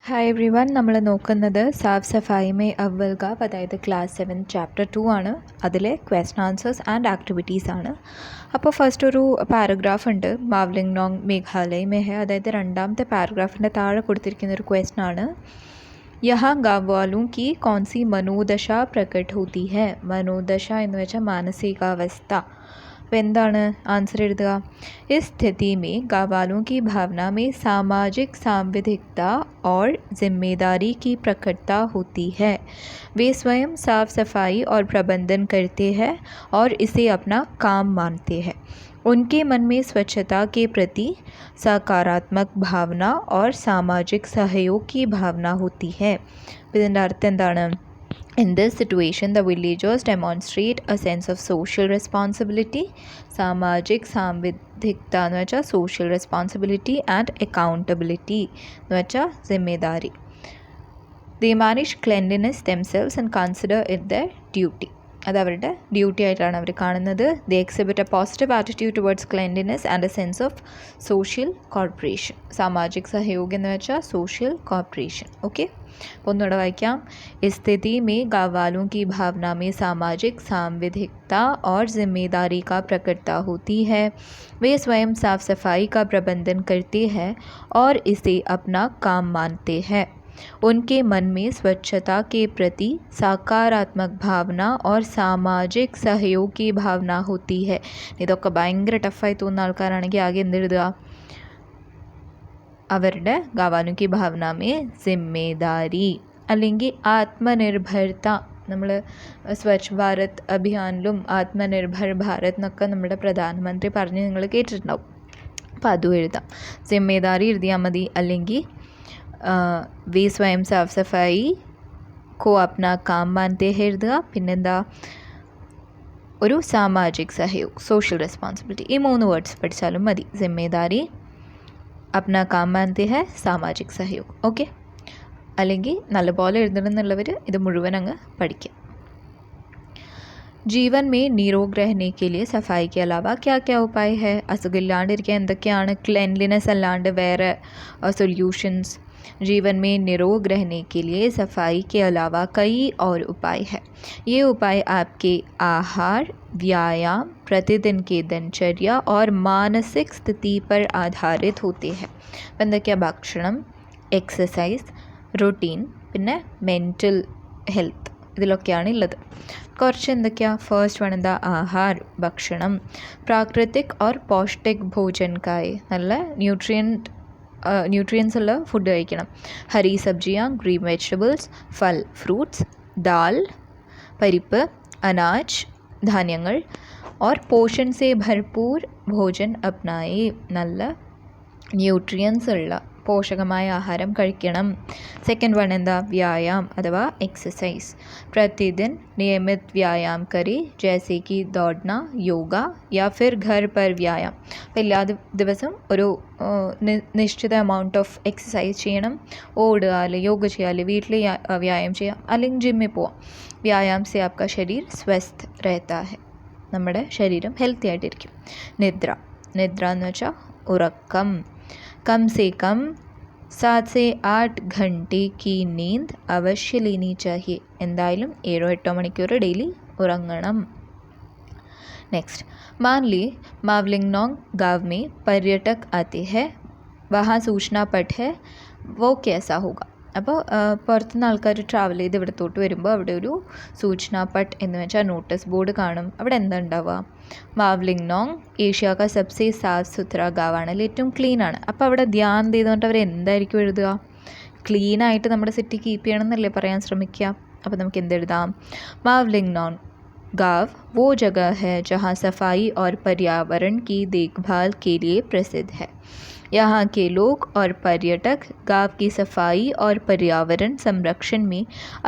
Hi every one, നമ്മൾ നോക്കുന്നത് SAFF സഫായി may അവൽ ഗാവ്, അതായത് ക്ലാസ് 7 ചാപ്റ്റർ 2 ആണ്. അതിലെ ക്വസ്റ്റൻ ആൻസേഴ്സ് ആൻഡ് ആക്ടിവിറ്റീസ് ആണ്. അപ്പോൾ ഫസ്റ്റ് ഒരു പാരഗ്രാഫ് ഉണ്ട്, മാവ്ലിംഗ് നോങ് മേഘാലയ മേ ഹെ, അതായത് രണ്ടാമത്തെ പാരഗ്രാഫിൻ്റെ താഴെ കൊടുത്തിരിക്കുന്ന ഒരു ക്വസ്റ്റൻ ആണ്. യഹാ ഗാവ് വാലോं की कौन सी മനോദശ പ്രകट होती है. മനോദശ എന്ന് വെച്ചാൽ മാനസികാവസ്ഥ. അപ്പോൾ എന്താണ് ആൻസർ എഴുതുക. इस स्थिति में गाँव वालों की भावना में सामाजिक सांविधिकता और जिम्मेदारी की प्रकटता होती है. वे स्वयं साफ सफाई और प्रबंधन करते हैं और इसे अपना काम मानते हैं. उनके मन में स्वच्छता के प्रति सकारात्मक भावना और सामाजिक सहयोग की भावना होती है. ഇതിൻ്റെ അർത്ഥം എന്താണ്? In this situation, the villagers demonstrate a sense of social responsibility, സാമാജിക് സാംവിധികത എന്ന് വെച്ചാൽ സോഷ്യൽ റെസ്പോൺസിബിലിറ്റി ആൻഡ് അക്കൗണ്ടബിലിറ്റി എന്ന് വെച്ചാൽ ജിമ്മേദാരി. They manage cleanliness themselves and consider it their duty. അത് അവരുടെ ഡ്യൂട്ടി ആയിട്ടാണ് അവർ കാണുന്നത്. They exhibit a positive attitude towards cleanliness and a sense of social cooperation. സാമാജിക് സഹयोग എന്ന് വെച്ചാൽ സോഷ്യൽ കോർപ്പറേഷൻ. ഓക്കെ, അപ്പോൾ ഒന്നുകൂടെ വായിക്കാം. इस स्थिति में गाँव वालों की भावना में सामाजिक सांविधिकता और जिम्मेदारी का प्रकटता होती है. वे स्वयं साफ सफाई का प्रबंधन करते हैं और इसे अपना काम मानते हैं. उनके मन में स्वच्छता के प्रति सकारात्मक भावന और सामाजिक सहयोग की भावना होती है. ഇതൊക്കെ ഭയങ്കര ടഫായി തോന്നുന്ന ആൾക്കാരാണെങ്കിൽ ആകെ എന്തെഴുതുക? അവരുടെ ഗാവാനു കി ഭാവന മേ ജിമ്മേദാരി അല്ലെങ്കിൽ ആത്മനിർഭരത. നമ്മൾ സ്വച്ഛ് ഭാരത് അഭിയാനിലും ആത്മനിർഭർ ഭാരത് എന്നൊക്കെ നമ്മുടെ പ്രധാനമന്ത്രി പറഞ്ഞ് നിങ്ങൾ കേട്ടിട്ടുണ്ടാവും. അപ്പോൾ അതും എഴുതാം. ജിമ്മേദാരി എഴുതിയാൽ മതി. അല്ലെങ്കിൽ വേ സ്വയം സാഫ് സഫായി കോ അപ്ന കാം മാനത്തെ ഹെ എഴുതുക. പിന്നെന്താ? ഒരു സാമാജിക് സഹयोग, സോഷ്യൽ റെസ്പോൺസിബിലിറ്റി. ഈ 3 വേർഡ്സ് പഠിച്ചാലും മതി. ജിമ്മേദാരി, അപ്ന കാം മാനത്തെ ഹെ, സാമാജിക് സഹयोग. ഓക്കെ, അല്ലെങ്കിൽ നല്ലപോലെ എഴുതണമെന്നുള്ളവർ ഇത് മുഴുവൻ അങ്ങ് പഠിക്കുക. ജീവൻ മേ നിരോഗ് रहने के लिए सफाई के अलावा क्या क्या उपाय है. അസുഖമില്ലാണ്ടിരിക്കാൻ എന്തൊക്കെയാണ് ക്ലെൻലിനെസ് അല്ലാണ്ട് വേറെ സൊല്യൂഷൻസ്? जीवन में निरोग रहने के लिए सफाई के अलावा कई और उपाय है. ये उपाय आपके आहार, व्यायाम, प्रतिदिन के दिनचर्या और मानसिक स्थिति पर आधारित होते हैं. എന്തൊക്കെയാ? ഭക്ഷണം, എക്സസൈസ്, റൊട്ടീൻ, പിന്നെ മെൻ്റൽ ഹെൽത്ത്, ഇതിലൊക്കെയാണ് ഉള്ളത്. കുറച്ച് എന്തൊക്കെയാ? ഫസ്റ്റ് വൺ എന്താ? ആഹാർ, ഭക്ഷണം. പ്രാകൃതിക് और पौष्टिक भोजन खाए, നല്ല ന്യൂട്രിയൻസ് ഉള്ള ഫുഡ് കഴിക്കണം. ഹരി സബ്ജിയാ, ഗ്രീൻ വെജിറ്റബിൾസ്, ഫൽ, ഫ്രൂട്ട്സ്, ദാൽ, പരിപ്പ്, അനാജ്, ധാന്യങ്ങൾ. और पोषण से भरपूर भोजन अपनाए, നല്ല ന്യൂട്രിയൻസ് ഉള്ള പോഷകമായ ആഹാരം കഴിക്കണം. സെക്കൻഡ് വൺ എന്താ? വ്യായാം അഥവാ എക്സസൈസ്. प्रतिदिन नियमित व्यायाम करें, जैसे कि दौड़ना, योगा या फिर घर पर व्यायाम. എല്ലാ ദിവസവും ഒരു നിശ്ചിത എമൗണ്ട് ഓഫ് എക്സസൈസ് ചെയ്യണം. ഓടുക, അല്ലെങ്കിൽ യോഗ ചെയ്യുക, അല്ലെങ്കിൽ വീട്ടിൽ വ്യായാമം ചെയ്യാം, അല്ലെങ്കിൽ ജിമ്മിൽ പോവാം. വ്യായാം സെ ആപ്കാ ശരീർ സ്വസ്ഥ रहता है, നമ്മുടെ ശരീരം ഹെൽത്തി ആയിട്ടിരിക്കും. നിദ്ര, നിദ്ര എന്ന് വെച്ചാൽ ഉറക്കം. कम से कम 7 से 8 घंटे की नींद अवश्य लेनी चाहिए. എന്തായാലും 7-8 മണിക്കൂർ ഡെയിലി ഉറങ്ങണം. नेक्स्ट, मान ली मावलिंग नोंग गाँव में पर्यटक आते हैं, वहाँ सूचना पट है, वो कैसा होगा. അപ്പോൾ പുറത്തുനിന്ന് ആൾക്കാർ ട്രാവൽ ചെയ്ത് ഇവിടത്തോട്ട് വരുമ്പോൾ അവിടെ ഒരു സൂചന പട്ട് എന്ന് വെച്ചാൽ നോട്ടീസ് ബോർഡ് കാണും. അവിടെ എന്താ ഉണ്ടാവുക? മാവ്ലിംഗ് നോങ് ഏഷ്യ കാ സബ്സെ സാഫ് സുഥറ ഗാവാണ്, ഏറ്റവും ക്ലീനാണ്. അപ്പോൾ അവിടെ ധ്യാൻ ചെയ്തുകൊണ്ട് അവർ എന്തായിരിക്കും എഴുതുക? ക്ലീനായിട്ട് നമ്മുടെ സിറ്റി കീപ്പ് ചെയ്യണം എന്നല്ലേ പറയാൻ ശ്രമിക്കുക. അപ്പോൾ നമുക്ക് എന്തെഴുതാം? മാവ്ലിംഗ് നോങ് गाँव वो जगह है जहाँ सफाई और पर्यावरण की देखभाल के लिए प्रसिद्ध है. यहाँ के लोग और पर्यटक गाँव की सफाई और पर्यावरण संरक्षण में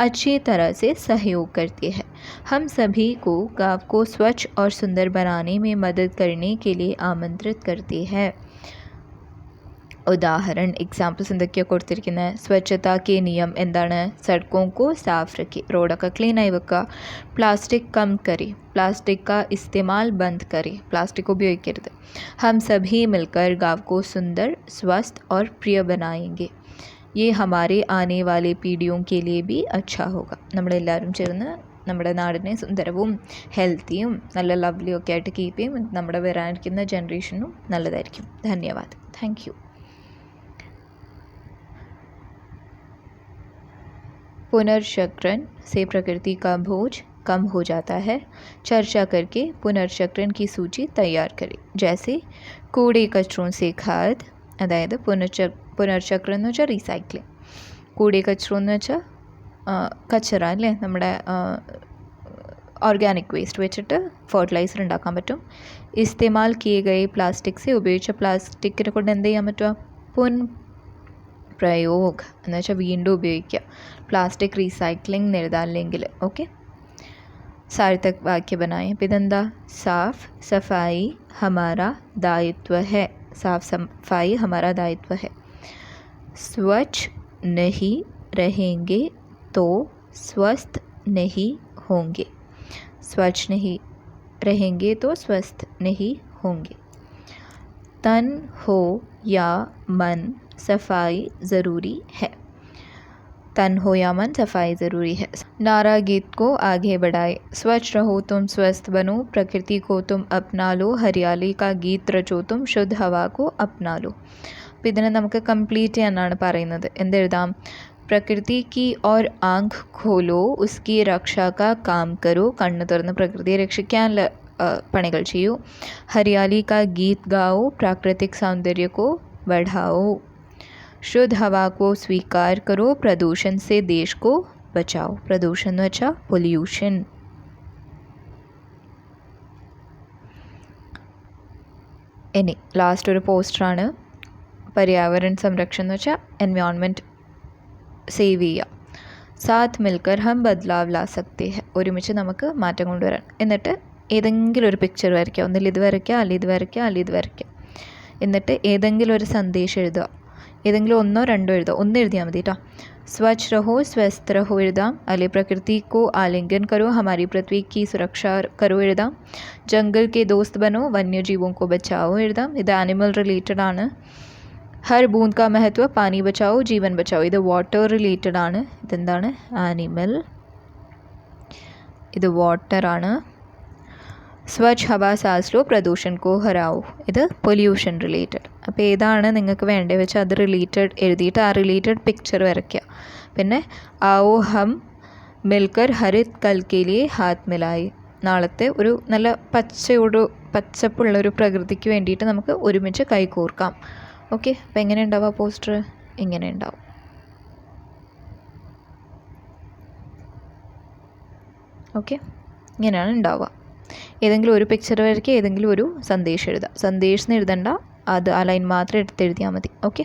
अच्छी तरह से सहयोग करते हैं. हम सभी को गाँव को स्वच्छ और सुंदर बनाने में मदद करने के लिए आमंत्रित करते हैं. ഉദാഹരണം, എക്സാമ്പിൾസ് എന്തൊക്കെയാണ് കൊടുത്തിരിക്കുന്നത്? സ്വച്ഛതാ കെ നിയം എന്താണ്? സഡ്ക്കോ കോ സാഫ് രഖെ, റോഡൊക്കെ ക്ലീനായി വെക്കുക. പ്ലാസ്റ്റിക് കം കരെ, പ്ലാസ്റ്റിക് കാ ഇസ്തേമാൽ ബന്ദ് കരെ, പ്ലാസ്റ്റിക് ഉപയോഗിക്കരുത്. ഹം സഭി മിൽക്കർ ഗാവ് കോ സുന്ദർ, സ്വസ്ഥ और प्रिय बनाएंगे. ये हमारे आने वाले पीढ़ियों के लिए भी अच्छा होगा. നമ്മളെല്ലാവരും ചേർന്ന് നമ്മുടെ നാടിനെ സുന്ദരവും ഹെൽത്തിയും നല്ല ലവ്ലിയും ഒക്കെ ആയിട്ട് കീപ്പ് ചെയ്യും. നമ്മുടെ വരാനിരിക്കുന്ന ജനറേഷനും നല്ലതായിരിക്കും. ധന്യവാദ്. Thank you. पुनर्चक्रण से प्रकृति का बोझ कम हो जाता है. चर्चा करके पुनर्चक्रण की सूची तैयार करें. जैसे कूड़े कचरों से खाद, അതായത് പുനർചക്രം എന്ന് വെച്ചാൽ റീസൈക്ലിംഗ്. കൂടെ കച്ചറോ എന്ന് വെച്ചാൽ കച്ചറ അല്ലേ, നമ്മുടെ ഓർഗാനിക് വേസ്റ്റ് വെച്ചിട്ട് ഫെർട്ടിലൈസർ ഉണ്ടാക്കാൻ പറ്റും. ഇസ്തേമാൽ കിയെ ഗയെ പ്ലാസ്റ്റിക് സെ, ഉപയോഗിച്ച പ്ലാസ്റ്റിക്കിനെ കൊണ്ട് എന്ത് ചെയ്യാൻ പറ്റുക? പ്രയോഗ് എന്ന് വെച്ചാൽ വീണ്ടും ഉപയോഗിക്കുക. പ്ലാസ്റ്റിക് റീസൈക്ലിംഗ് എഴുതാം അല്ലെങ്കിൽ. ഓക്കെ, സാർത്ഥക് വാക്യ ബനായ. അപ്പം ഇതെന്താ? സാഫ് സഫായി ഹമാരാ ദായിത്വ ഹെ. साफ सफाई हमारा दायित्व है. स्वच्छ नहीं रहेंगे तो स्वस्थ नहीं होंगे. स्वच्छ नहीं रहेंगे तो स्वस्थ नहीं होंगे. तन हो या मन सफाई ज़रूरी है. तन हो या मन सफाई ज़रूरी है. नारा गीत को आगे बढ़ाए. स्वच्छ रहो तुम स्वस्थ बनो, प्रकृति को तुम अपना लो, हरियाली का गीत रचो तुम, शुद्ध हवा को अपना लो. അപ്പോൾ ഇതിനെ നമുക്ക് കംപ്ലീറ്റ് ചെയ്യാനാണ് പറയുന്നത്. എന്തെഴുതാം? പ്രകൃതി की और आँख खोलो, उसकी रक्षा का काम करो. കണ്ണ് തുറന്ന് പ്രകൃതിയെ രക്ഷിക്കാനുള്ള പണികൾ ചെയ്യൂ. हरियाली का गीत गाओ, प्राकृतिक सौंदर्य को बढ़ाओ. शुद्ध हवा को स्वीकार करो, प्रदूषण से देश को बचाओ. प्रदूषण എന്ന് വെച്ചാൽ പൊല്യൂഷൻ. ഇനി ലാസ്റ്റ് ഒരു പോസ്റ്ററാണ്. पर्यावरण संरक्षण എന്ന് വെച്ചാൽ എൻവയോൺമെൻറ്റ് സേവ് ചെയ്യുക. സാത്ത് മിൽക്കർ ഹം ബദ്ലാവ് ലാ സക്തേ ഹെ. ഒരുമിച്ച് നമുക്ക് മാറ്റം കൊണ്ടുവരാൻ. എന്നിട്ട് ഏതെങ്കിലും ഒരു പിക്ചർ വരയ്ക്കുക. ഒന്നിൽ ഇത് വരയ്ക്കുക, അല്ലെങ്കിൽ ഇത് വരയ്ക്കുക, അല്ലെങ്കിൽ ഇത് വരയ്ക്കുക. എന്നിട്ട് ഏതെങ്കിലും ഒരു സന്ദേശം എഴുതുക. ഏതെങ്കിലും ഒന്നോ രണ്ടോ എഴുതുക. ഒന്ന് എഴുതിയാൽ മതി കേട്ടോ. स्वच्छ रहो स्वस्थ रहो എഴുതാം. അല്ലെങ്കിൽ प्रकृति को आलिंगन करो, हमारी पृथ्वी की सुरक्षा करो എഴുതാം. जंगल के दोस्त बनो, वन्य जीवों को बचाओ എഴുതാം. ഇത് ആനിമൽ റിലേറ്റഡ് ആണ്. हर बूंद का महत्व, पानी बचाओ जीवन बचाओ. ഇത് വാട്ടർ റിലേറ്റഡ് ആണ്. ഇതെന്താണ്? ആനിമൽ. ഇത് വാട്ടർ ആണ്. സ്വച്ഛ് ഹവ സാസ് ലോ, പ്രദൂഷൺ കോ ഹരാവോ. ഇത് പൊല്യൂഷൻ റിലേറ്റഡ്. അപ്പോൾ ഏതാണ് നിങ്ങൾക്ക് വേണ്ടത് വെച്ചാൽ അത് റിലേറ്റഡ് എഴുതിയിട്ട് ആ റിലേറ്റഡ് പിക്ചർ വരയ്ക്കുക. പിന്നെ ആവോ ഹം മിൽക്കർ ഹരിത് കൽ കെ ലിയെ ഹാത്ത് മിലായി. നാളത്തെ ഒരു നല്ല പച്ചപ്പുള്ളൊരു പ്രകൃതിക്ക് വേണ്ടിയിട്ട് നമുക്ക് ഒരുമിച്ച് കൈകോർക്കാം. ഓക്കെ, അപ്പോൾ എങ്ങനെ ഉണ്ടാവുക പോസ്റ്റർ? ഇങ്ങനെ ഉണ്ടാവും. ഓക്കെ, ഇങ്ങനെയാണ് ഉണ്ടാവുക. ഏതെങ്കിലും ഒരു പിക്ചർ വരയ്ക്കുക, ഏതെങ്കിലും ഒരു സന്ദേശം എഴുതുക. സന്ദേശം എഴുതണ്ട, അത് ആ ലൈൻ മാത്രം എടുത്തെഴുതിയാൽ മതി. ഓക്കെ,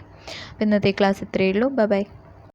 അപ്പോൾ ഇന്നത്തെ ക്ലാസ് ഇത്രയേ ഉള്ളൂ. Bye bye.